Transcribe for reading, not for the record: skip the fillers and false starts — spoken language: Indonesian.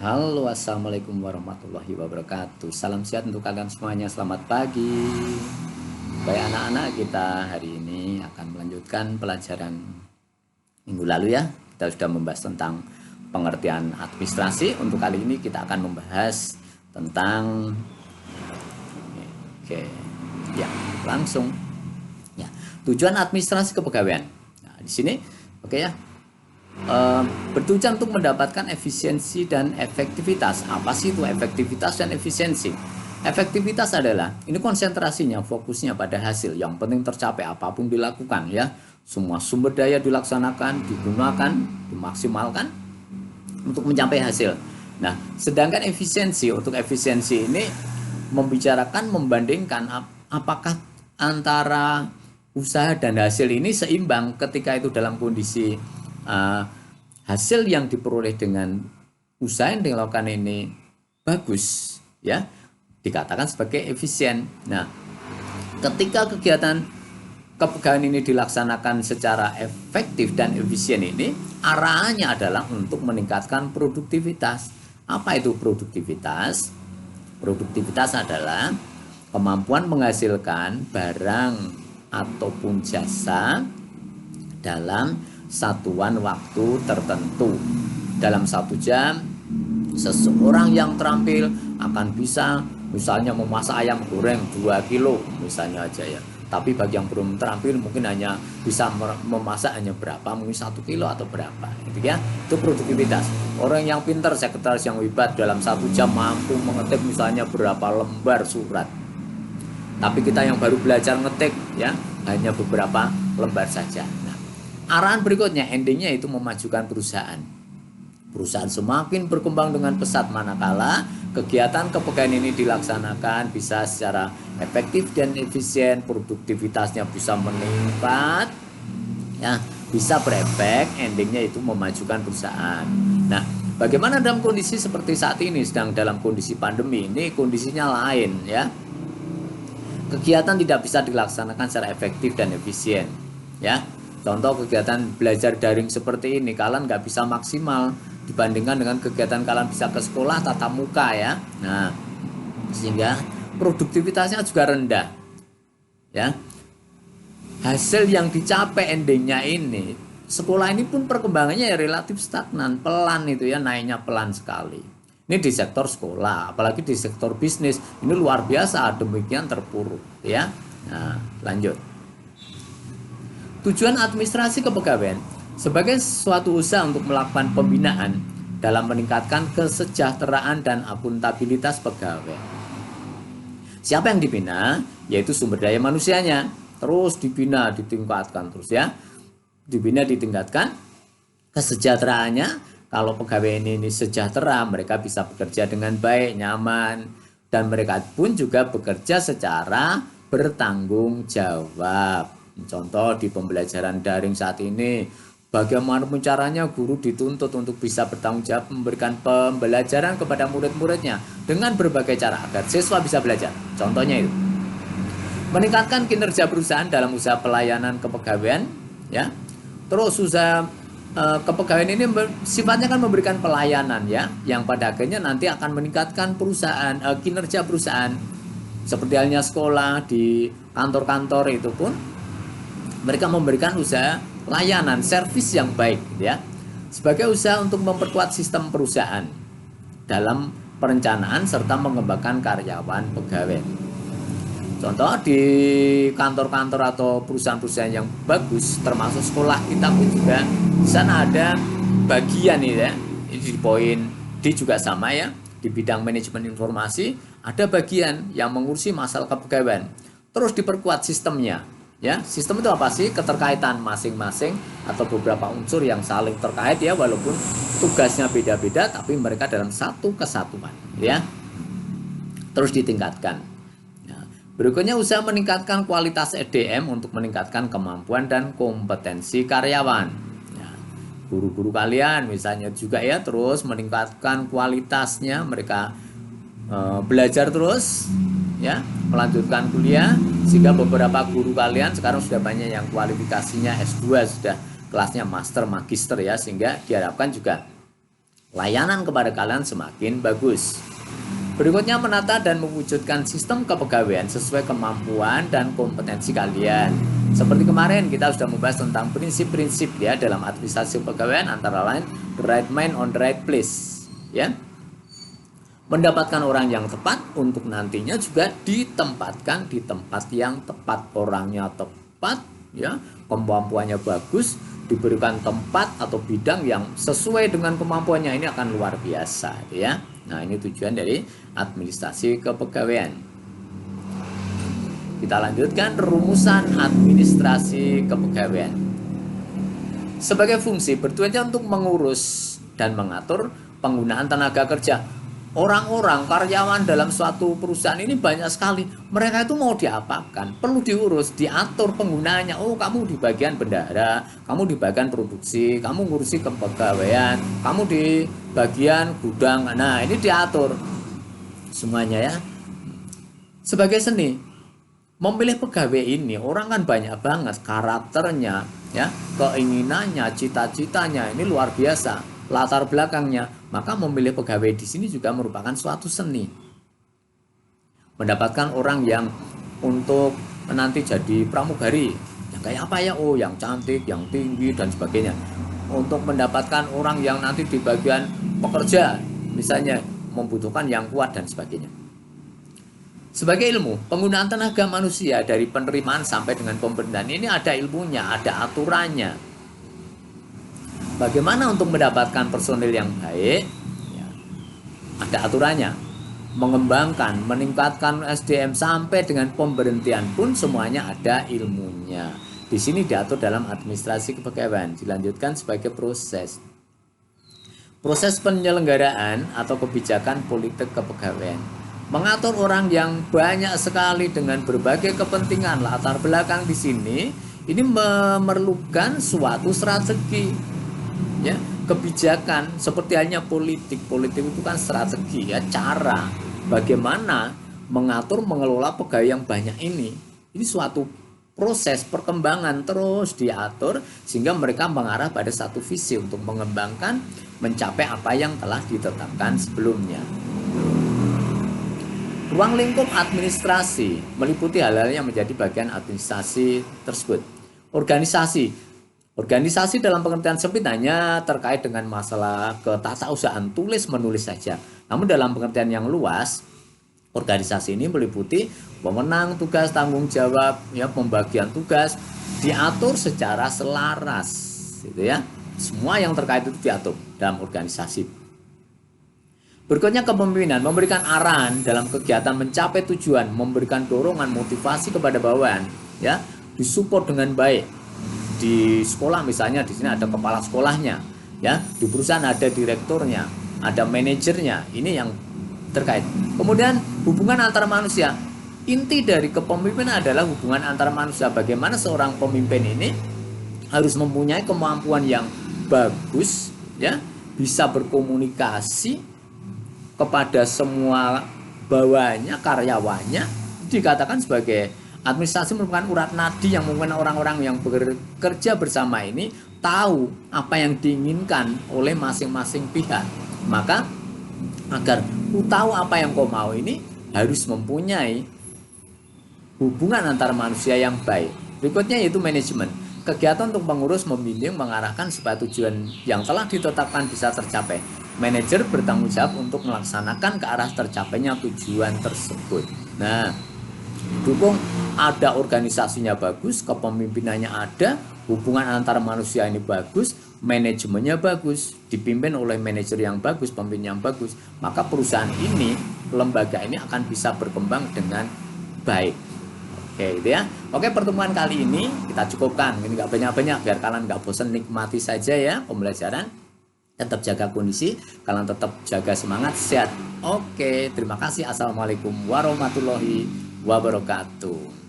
Halo, assalamualaikum warahmatullahi wabarakatuh. Salam sehat untuk kalian semuanya. Selamat pagi. Baik anak-anak, kita hari ini akan melanjutkan pelajaran minggu lalu ya. Kita sudah membahas tentang pengertian administrasi. Untuk kali ini kita akan membahas tentang oke, ya langsung ya tujuan administrasi kepegawaian. Nah, di sini oke ya. Bertujuan untuk mendapatkan efisiensi dan efektivitas. Apa sih itu efektivitas dan efisiensi? Efektivitas adalah ini konsentrasinya, fokusnya pada hasil. Yang penting tercapai apapun dilakukan ya. Semua sumber daya dilaksanakan, digunakan, dimaksimalkan untuk mencapai hasil. Nah, sedangkan efisiensi, untuk efisiensi ini membicarakan, membandingkan apakah antara usaha dan hasil ini seimbang ketika itu dalam kondisi hasil yang diperoleh dengan usaha yang dilakukan ini bagus ya, dikatakan sebagai efisien. Nah, ketika kegiatan kepegawaian ini dilaksanakan secara efektif dan efisien ini arahnya adalah untuk meningkatkan produktivitas. Apa itu produktivitas? Produktivitas adalah kemampuan menghasilkan barang ataupun jasa dalam satuan waktu tertentu. Dalam 1 jam, seseorang yang terampil akan bisa misalnya memasak ayam goreng 2 kilo misalnya aja ya. Tapi bagi yang belum terampil mungkin hanya bisa memasak hanya berapa, mungkin 1 kilo atau berapa. Gitu ya. Itu produktivitas. Orang yang pintar, sekretaris yang hebat dalam 1 jam mampu mengetik misalnya berapa lembar surat. Tapi kita yang baru belajar ngetik ya, hanya beberapa lembar saja. Arahan berikutnya, endingnya itu memajukan perusahaan. Perusahaan semakin berkembang dengan pesat manakala kegiatan kepegawaian ini dilaksanakan bisa secara efektif dan efisien, produktivitasnya bisa meningkat, ya, bisa berefek, endingnya itu memajukan perusahaan. Nah, bagaimana dalam kondisi seperti saat ini, sedang dalam kondisi pandemi ini kondisinya lain ya. Kegiatan tidak bisa dilaksanakan secara efektif dan efisien, ya. Contoh kegiatan belajar daring seperti ini, kalian nggak bisa maksimal dibandingkan dengan kegiatan kalian bisa ke sekolah tatap muka ya. Nah, sehingga produktivitasnya juga rendah. Ya, hasil yang dicapai endingnya ini, sekolah ini pun perkembangannya ya relatif stagnan, pelan itu ya, naiknya pelan sekali. Ini di sektor sekolah, apalagi di sektor bisnis, ini luar biasa, demikian terpuruk ya. Nah, lanjut. Tujuan administrasi kepegawaian sebagai suatu usaha untuk melakukan pembinaan dalam meningkatkan kesejahteraan dan akuntabilitas pegawai. Siapa yang dibina? Yaitu sumber daya manusianya. Terus dibina, ditingkatkan terus ya. Dibina, ditingkatkan kesejahteraannya. Kalau pegawai ini sejahtera, mereka bisa bekerja dengan baik, nyaman, dan mereka pun juga bekerja secara bertanggung jawab. Contoh di pembelajaran daring saat ini, bagaimana caranya guru dituntut untuk bisa bertanggung jawab memberikan pembelajaran kepada murid-muridnya dengan berbagai cara agar siswa bisa belajar. Contohnya itu meningkatkan kinerja perusahaan dalam usaha pelayanan kepegawaian ya. Terus usaha kepegawaian ini sifatnya kan memberikan pelayanan ya, yang pada akhirnya nanti akan meningkatkan perusahaan, kinerja perusahaan. Seperti halnya sekolah, di kantor-kantor itu pun mereka memberikan usaha layanan, servis yang baik ya, sebagai usaha untuk memperkuat sistem perusahaan dalam perencanaan serta mengembangkan karyawan pegawai. Contoh di kantor-kantor atau perusahaan-perusahaan yang bagus, termasuk sekolah kita pun juga di sana ada bagian ini ya. Ini di poin D juga sama ya, di bidang manajemen informasi ada bagian yang mengurusi masalah kepegawaian. Terus diperkuat sistemnya. Ya, sistem itu apa sih? Keterkaitan masing-masing atau beberapa unsur yang saling terkait ya, walaupun tugasnya beda-beda tapi mereka dalam satu kesatuan ya. Terus ditingkatkan. Nah, berikutnya usaha meningkatkan kualitas EDM untuk meningkatkan kemampuan dan kompetensi karyawan. Ya, guru-guru kalian misalnya juga ya, terus meningkatkan kualitasnya, mereka belajar terus ya, melanjutkan kuliah, sehingga beberapa guru kalian sekarang sudah banyak yang kualifikasinya S2, sudah kelasnya master, magister ya, sehingga diharapkan juga layanan kepada kalian semakin bagus. Berikutnya, menata dan mewujudkan sistem kepegawaian sesuai kemampuan dan kompetensi kalian. Seperti kemarin kita sudah membahas tentang prinsip-prinsip ya dalam administrasi kepegawaian, antara lain the right man on the right place ya. Mendapatkan orang yang tepat untuk nantinya juga ditempatkan di tempat yang tepat. Orangnya tepat ya, kemampuannya bagus, diberikan tempat atau bidang yang sesuai dengan kemampuannya, ini akan luar biasa ya. Nah, ini tujuan dari administrasi kepegawaian. Kita lanjutkan rumusan administrasi kepegawaian. Sebagai fungsi bertujuan untuk mengurus dan mengatur penggunaan tenaga kerja. Orang-orang karyawan dalam suatu perusahaan ini banyak sekali. Mereka itu mau diapakan, perlu diurus, diatur penggunaannya. Oh, kamu di bagian bendahara, kamu di bagian produksi, kamu ngurusi kepegawaian, kamu di bagian gudang. Nah, ini diatur semuanya ya. Sebagai seni, memilih pegawai ini, orang kan banyak banget karakternya ya, keinginannya, cita-citanya ini luar biasa, latar belakangnya. Maka memilih pegawai di sini juga merupakan suatu seni. Mendapatkan orang yang untuk nanti jadi pramugari, yang kayak apa ya? Oh, yang cantik, yang tinggi dan sebagainya. Untuk mendapatkan orang yang nanti di bagian pekerja, misalnya membutuhkan yang kuat dan sebagainya. Sebagai ilmu, penggunaan tenaga manusia dari penerimaan sampai dengan pemberdayaan ini ada ilmunya, ada aturannya. Bagaimana untuk mendapatkan personil yang baik? Ya, ada aturannya. Mengembangkan, meningkatkan SDM sampai dengan pemberhentian pun semuanya ada ilmunya. Di sini diatur dalam administrasi kepegawaian. Dilanjutkan sebagai proses. Proses penyelenggaraan atau kebijakan politik kepegawaian. Mengatur orang yang banyak sekali dengan berbagai kepentingan latar belakang di sini, ini memerlukan suatu strategi. Ya, kebijakan seperti halnya politik itu kan strategi ya, cara bagaimana mengatur mengelola pegawai yang banyak ini suatu proses perkembangan terus diatur sehingga mereka mengarah pada satu visi untuk mengembangkan mencapai apa yang telah ditetapkan sebelumnya. Ruang lingkup administrasi meliputi hal-hal yang menjadi bagian administrasi tersebut. Organisasi dalam pengertian sempit hanya terkait dengan masalah ketatausahaan tulis menulis saja. Namun dalam pengertian yang luas, organisasi ini meliputi pemenang, tugas, tanggung jawab, ya, pembagian tugas diatur secara selaras, gitu ya. Semua yang terkait itu diatur dalam organisasi. Berikutnya kepemimpinan, memberikan arahan dalam kegiatan mencapai tujuan, memberikan dorongan motivasi kepada bawahan, ya, disupport dengan baik. Di sekolah misalnya di sini ada kepala sekolahnya, ya, di perusahaan ada direkturnya, ada manajernya, ini yang terkait. Kemudian hubungan antar manusia, inti dari kepemimpinan adalah hubungan antar manusia. Bagaimana seorang pemimpin ini harus mempunyai kemampuan yang bagus, ya, bisa berkomunikasi kepada semua bawahannya, karyawannya. Dikatakan sebagai administrasi merupakan urat nadi yang mungkin orang-orang yang bekerja bersama ini tahu apa yang diinginkan oleh masing-masing pihak. Maka agar ku tahu apa yang kau mau ini harus mempunyai hubungan antar manusia yang baik. Berikutnya yaitu manajemen. Kegiatan untuk mengurus, membimbing, mengarahkan supaya tujuan yang telah ditetapkan bisa tercapai. Manajer bertanggung jawab untuk melaksanakan ke arah tercapainya tujuan tersebut. Nah, dukung ada organisasinya bagus, kepemimpinannya ada, hubungan antar manusia ini bagus, manajemennya bagus, dipimpin oleh manajer yang bagus, pemimpin yang bagus, maka perusahaan ini, lembaga ini akan bisa berkembang dengan baik. Oke, gitu ya. Oke, pertemuan kali ini kita cukupkan. Ini nggak banyak-banyak biar kalian nggak bosan, nikmati saja ya pembelajaran. Tetap jaga kondisi, kalian tetap jaga semangat, sehat. Oke, terima kasih. Assalamualaikum warahmatullahi wabarakatuh.